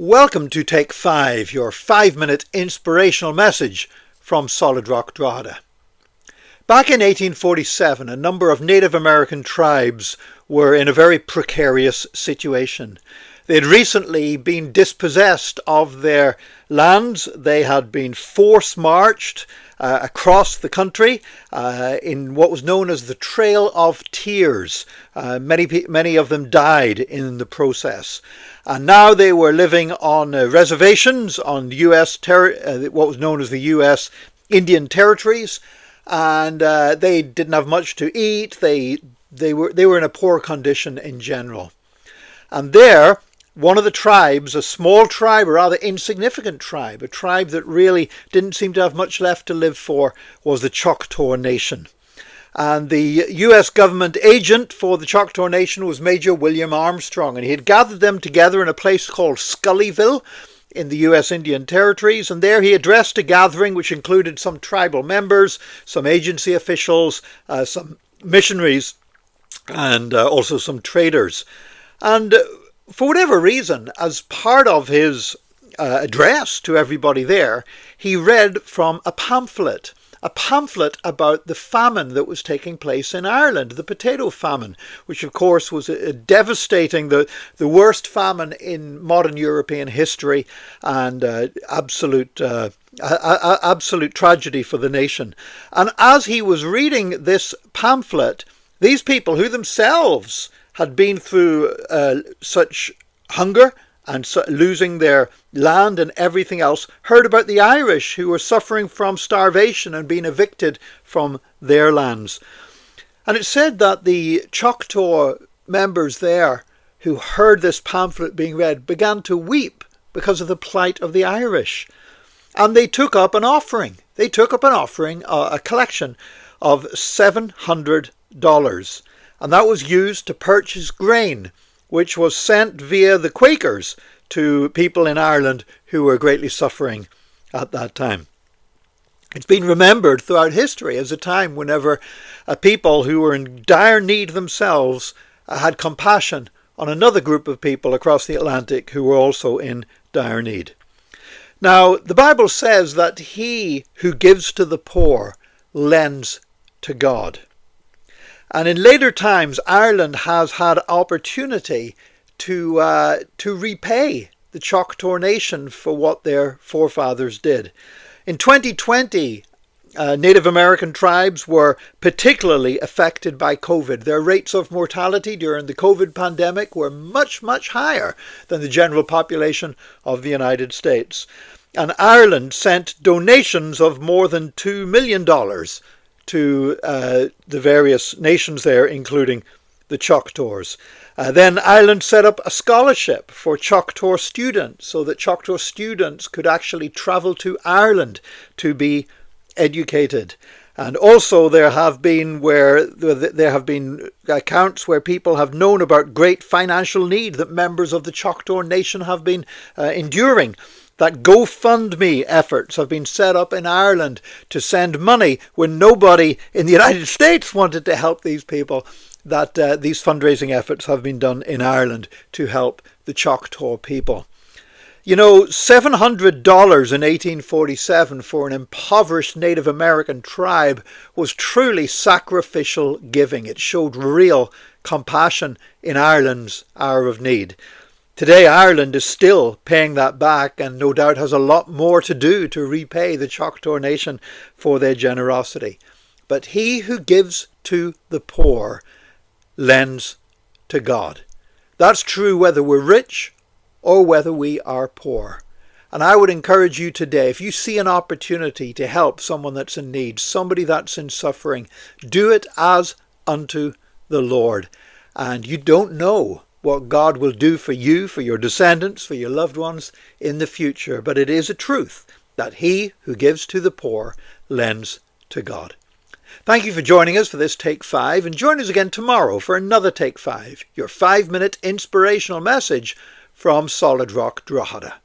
Welcome to Take 5, your 5-minute inspirational message from Solid Rock Drogheda. Back in 1847, a number of Native American tribes were in a very precarious situation. They had recently been dispossessed of their lands. They had been force-marched across the country in what was known as the Trail of Tears. Many of them died in the process. And now they were living on reservations on U.S. what was known as the U.S. Indian territories, and they didn't have much to eat. They were in a poor condition in general. And there, one of the tribes, a small tribe, a rather insignificant tribe, a tribe that really didn't seem to have much left to live for, was the Choctaw Nation. And the U.S. government agent for the Choctaw Nation was Major William Armstrong, and he had gathered them together in a place called Scullyville in the U.S. Indian Territories, and there he addressed a gathering which included some tribal members, some agency officials, some missionaries, and also some traders. And for whatever reason, as part of his address to everybody there, he read from a pamphlet about the famine that was taking place in Ireland, the potato famine, which of course was devastating, the worst famine in modern European history, and absolute tragedy for the nation. And as he was reading this pamphlet, these people who themselves had been through such hunger and losing their land and everything else, heard about the Irish who were suffering from starvation and being evicted from their lands. And it said that the Choctaw members there who heard this pamphlet being read began to weep because of the plight of the Irish. And they took up an offering. A collection of $700. And that was used to purchase grain, which was sent via the Quakers to people in Ireland who were greatly suffering at that time. It's been remembered throughout history as a time whenever people who were in dire need themselves had compassion on another group of people across the Atlantic who were also in dire need. Now, the Bible says that he who gives to the poor lends to God. And in later times, Ireland has had opportunity to repay the Choctaw Nation for what their forefathers did. In 2020, Native American tribes were particularly affected by COVID. Their rates of mortality during the COVID pandemic were much, much higher than the general population of the United States. And Ireland sent donations of more than $2 million to the various nations there, including the Choctaws. Then Ireland set up a scholarship for Choctaw students so that Choctaw students could actually travel to Ireland to be educated. And also there have been accounts where people have known about great financial need that members of the Choctaw Nation have been enduring. That GoFundMe efforts have been set up in Ireland to send money when nobody in the United States wanted to help these people. That these fundraising efforts have been done in Ireland to help the Choctaw people. You know, $700 in 1847 for an impoverished Native American tribe was truly sacrificial giving. It showed real compassion in Ireland's hour of need. Today, Ireland is still paying that back and no doubt has a lot more to do to repay the Choctaw Nation for their generosity. But he who gives to the poor lends to God. That's true whether we're rich or whether we are poor. And I would encourage you today, if you see an opportunity to help someone that's in need, somebody that's in suffering, do it as unto the Lord. And you don't know what God will do for you, for your descendants, for your loved ones in the future. But it is a truth that he who gives to the poor lends to God. Thank you for joining us for this Take 5, and join us again tomorrow for another Take 5, your 5-minute inspirational message from Solid Rock Drogheda.